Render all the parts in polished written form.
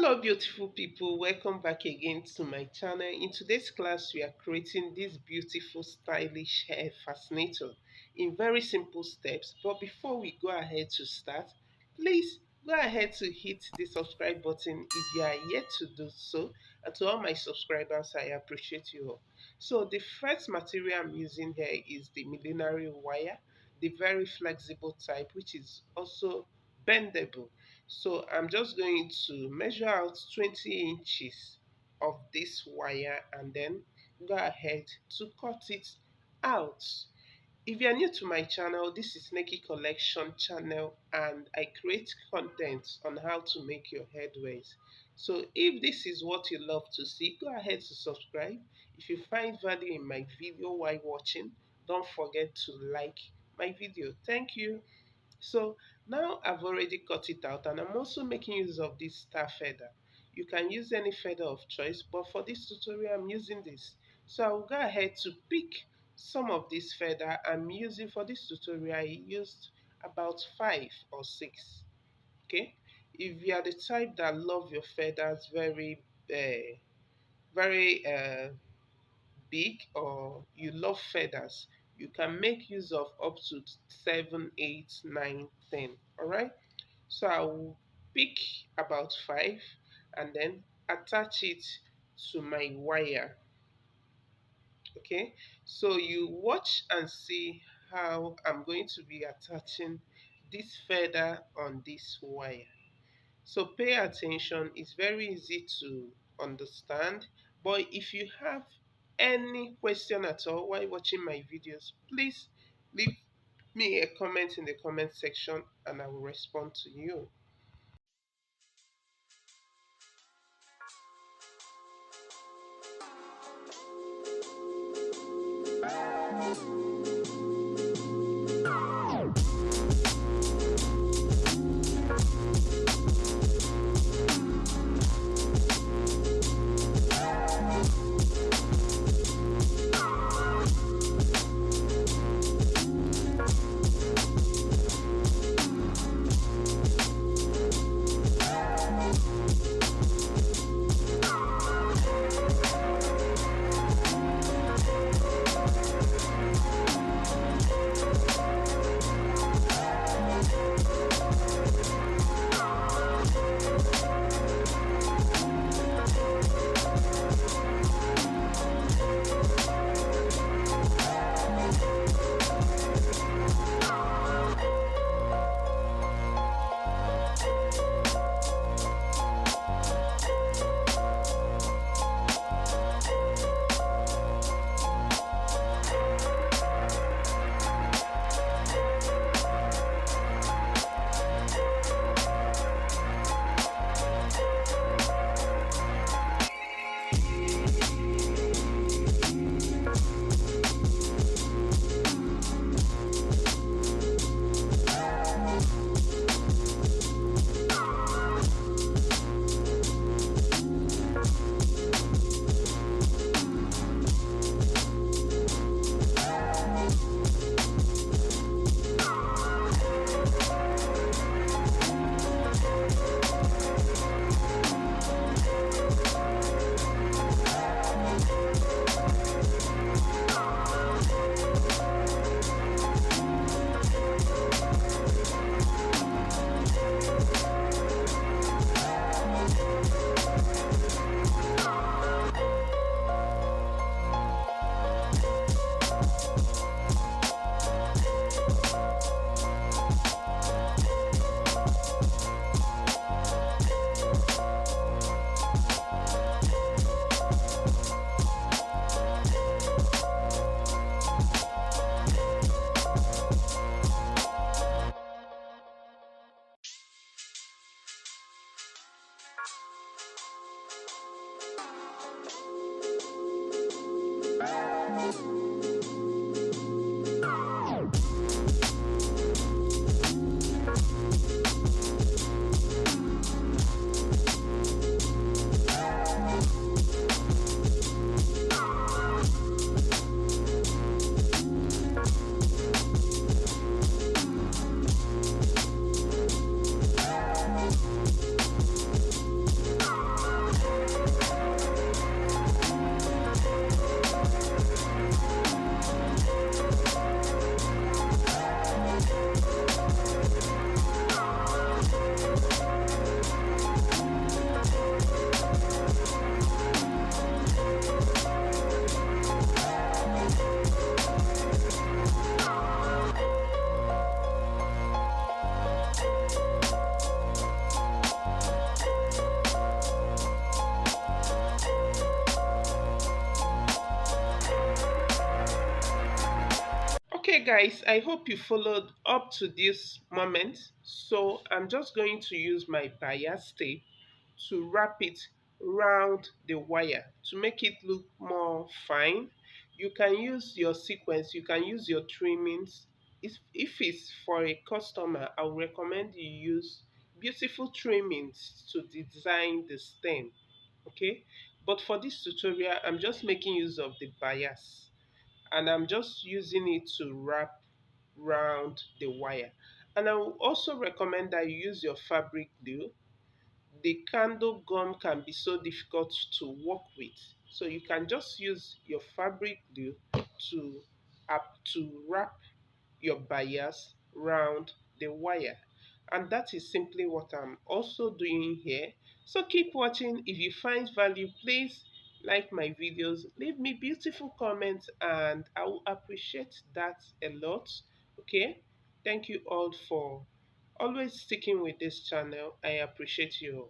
Hello beautiful people, welcome back again to my channel. In today's class we are creating this beautiful stylish hair fascinator in very simple steps. But before we go ahead to start, please go ahead to hit the subscribe button if you are yet to do so. And to all my subscribers, I appreciate you all. So the first material I'm using here is the millinery wire, the very flexible type, which is also bendable. So I'm just going to measure out 20 inches of this wire and then go ahead to cut it out. If you are new to my channel, this is Neki Collection channel and I create content on how to make your headwears. So if this is what you love to see, go ahead to subscribe. If you find value in my video while watching, don't forget to like my video. Thank you. So now I've already cut it out and I'm also making use of this star feather. You can use any feather of choice, but for this tutorial I'm using this. So I'll go ahead to pick some of this feather I'm using for this tutorial. I used about 5 or 6. Okay, if you are the type that love your feathers very big, or you love feathers, you can make use of up to 7, 8, 9, 10. All right, so I will pick about 5 and then attach it to my wire. Okay, so you watch and see how I'm going to be attaching this feather on this wire. So pay attention, it's very easy to understand. But if you have any question at all while watching my videos, please leave me a comment in the comment section and I will respond to you. guys, I hope you followed up to this moment. So I'm just going to use my bias tape to wrap it round the wire to make it look more fine. You can use your sequence, you can use your trimmings. If it's for a customer, I would recommend you use beautiful trimmings to design the stem. Okay, but for this tutorial, I'm just making use of the bias, and I'm just using it to wrap round the wire. And I will also recommend that you use your fabric glue. The candle gum can be so difficult to work with, so you can just use your fabric glue to to wrap your bias round the wire. And that is simply what I'm also doing here. So keep watching. If you find value, please like my videos, leave me beautiful comments, and I will appreciate that a lot. Okay, thank you all for always sticking with this channel. I appreciate you.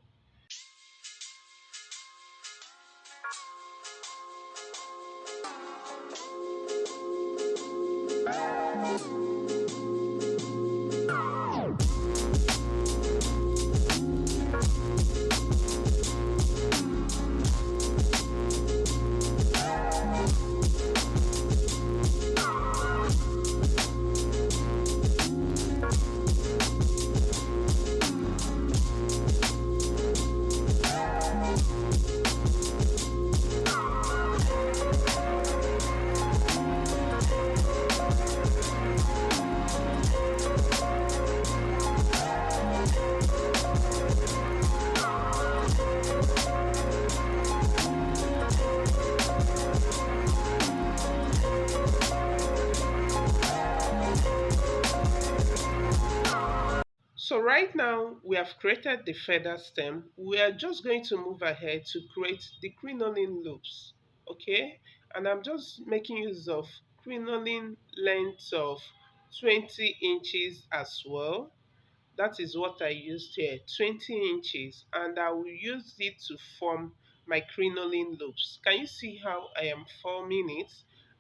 So right now we have created the feather stem. We are just going to move ahead to create the crinoline loops. Okay, and I'm just making use of crinoline length of 20 inches as well. That is what I used here, 20 inches, and I will use it to form my crinoline loops. Can you see how I am forming it?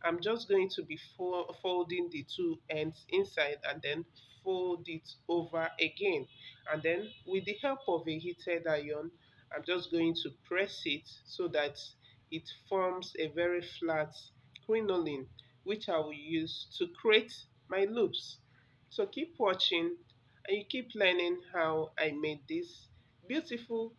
I'm just going to be folding the two ends inside and then fold it over again. And then with the help of a heated iron, I'm just going to press it so that it forms a very flat crinoline, which I will use to create my loops. So keep watching and you keep learning how I made this beautiful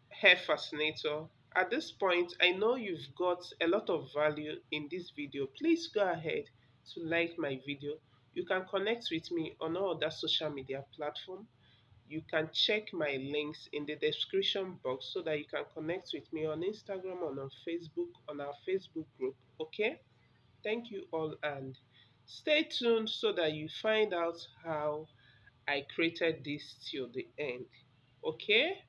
hair fascinator. At this point, I know you've got a lot of value in this video. Please go ahead to like my video. You can connect with me on all other social media platforms. You can check my links in the description box so that you can connect with me on Instagram and on Facebook, on our Facebook group. Okay? Thank you all, and stay tuned so that you find out how I created this till the end. Okay?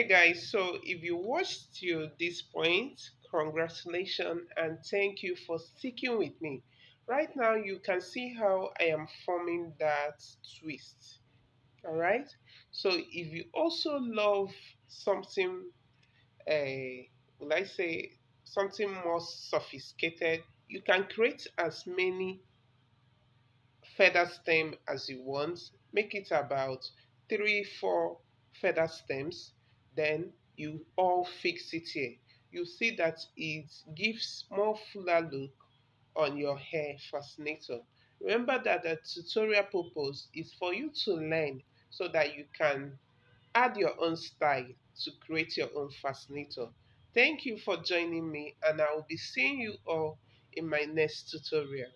Okay, guys, so if you watched till this point, congratulations and thank you for sticking with me. Right now, you can see how I am forming that twist. All right, so if you also love something, will I say, something more sophisticated, you can create as many feather stem as you want. Make it about 3 4 feather stems, then you all fix it here. You see that it gives more fuller look on your hair fascinator. Remember that the tutorial purpose is for you to learn so that you can add your own style to create your own fascinator. Thank you for joining me, and I will be seeing you all in my next tutorial.